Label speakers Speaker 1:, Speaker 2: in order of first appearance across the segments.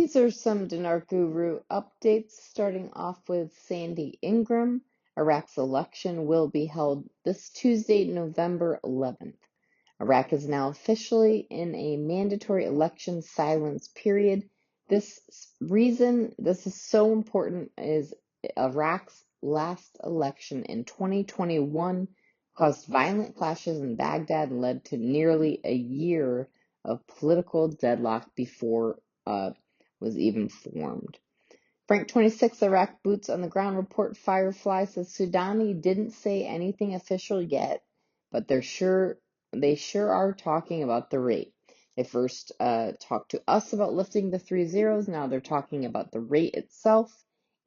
Speaker 1: These are some Dinar Guru updates, starting off with Sandy Ingram. Iraq's election will be held this Tuesday, November 11th. Iraq is now officially in a mandatory election silence period. This is so important is Iraq's last election in 2021 caused violent clashes in Baghdad and led to nearly a year of political deadlock before was even formed. Frank 26 Iraq boots on the ground report Firefly says Soudani didn't say anything official yet, but they sure are talking about the rate. They first talked to us about lifting the 3 zeros. Now they're talking about the rate itself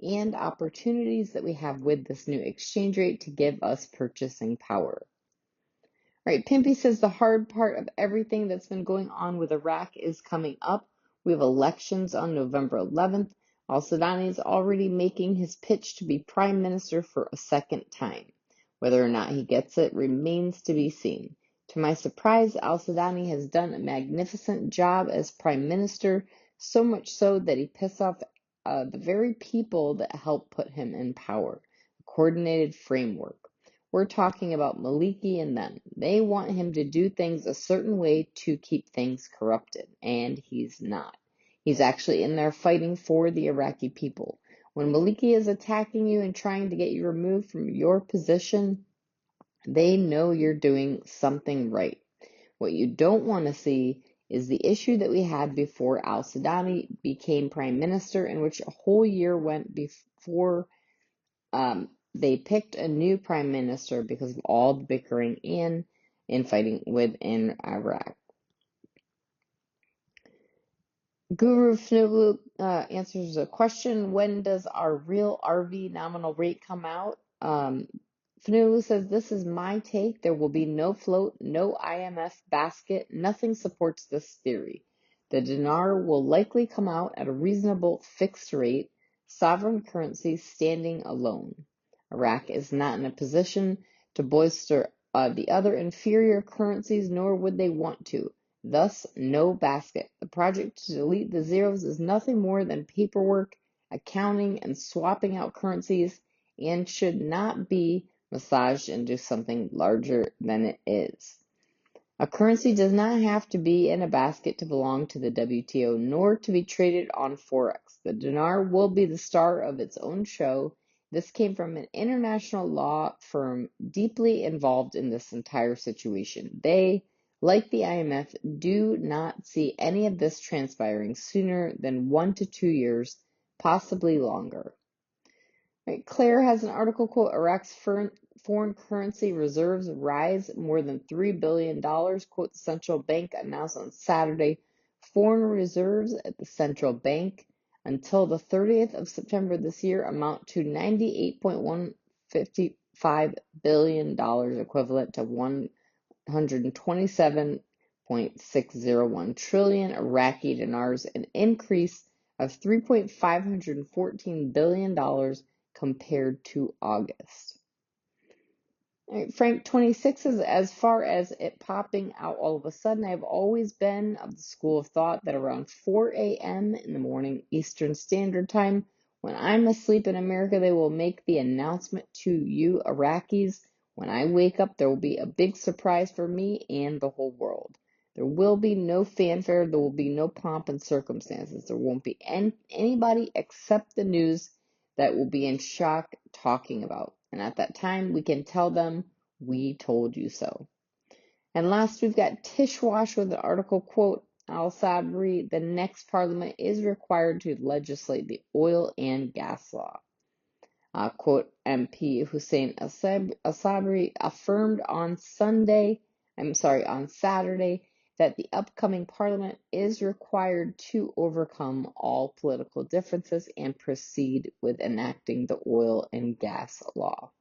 Speaker 1: and opportunities that we have with this new exchange rate to give us purchasing power. Right, Pimpy says the hard part of everything that's been going on with Iraq is coming up. We have elections on November 11th. Al-Sudani is already making his pitch to be prime minister for a second time. Whether or not he gets it remains to be seen. To my surprise, Al-Sudani has done a magnificent job as prime minister, so much so that he pissed off the very people that helped put him in power. A coordinated framework. We're talking about Maliki and them. They want him to do things a certain way to keep things corrupted, and he's not. He's actually in there fighting for the Iraqi people. When Maliki is attacking you and trying to get you removed from your position, they know you're doing something right. What you don't want to see is the issue that we had before al-Sudani became prime minister, in which a whole year went before they picked a new prime minister because of all the bickering and infighting within Iraq. Guru Fnulu answers a question, when does our real RV nominal rate come out? Fnulu says, this is my take. There will be no float, no IMF basket. Nothing supports this theory. The dinar will likely come out at a reasonable fixed rate, sovereign currency standing alone. Iraq is not in a position to bolster the other inferior currencies, nor would they want to. Thus, no basket. The project to delete the zeros is nothing more than paperwork, accounting, and swapping out currencies, and should not be massaged into something larger than it is. A currency does not have to be in a basket to belong to the WTO, nor to be traded on Forex. The dinar will be the star of its own show. This came from an international law firm deeply involved in this entire situation. They, like the IMF, do not see any of this transpiring sooner than 1 to 2 years, possibly longer. Right. Claire has an article, quote, Iraq's foreign currency reserves rise more than $3 billion, quote, the central bank announced on Saturday. Foreign reserves at the central bank until the 30th of September this year amount to $98.155 billion, equivalent to 127.601 trillion Iraqi dinars, an increase of $3.514 billion compared to August. Right, Frank 26 says, as far as it popping out all of a sudden, I've always been of the school of thought that around 4 a.m. in the morning Eastern Standard Time, when I'm asleep in America, they will make the announcement to you Iraqis. When I wake up, there will be a big surprise for me and the whole world. There will be no fanfare. There will be no pomp and circumstances. There won't be anybody except the news that will be in shock talking about. And at that time, we can tell them, we told you so. And last, we've got Tishwash with an article, quote, Al-Sabri, the next parliament is required to legislate the oil and gas law. Quote, MP Hussein Al-Sabri affirmed on Saturday, that the upcoming parliament is required to overcome all political differences and proceed with enacting the oil and gas law.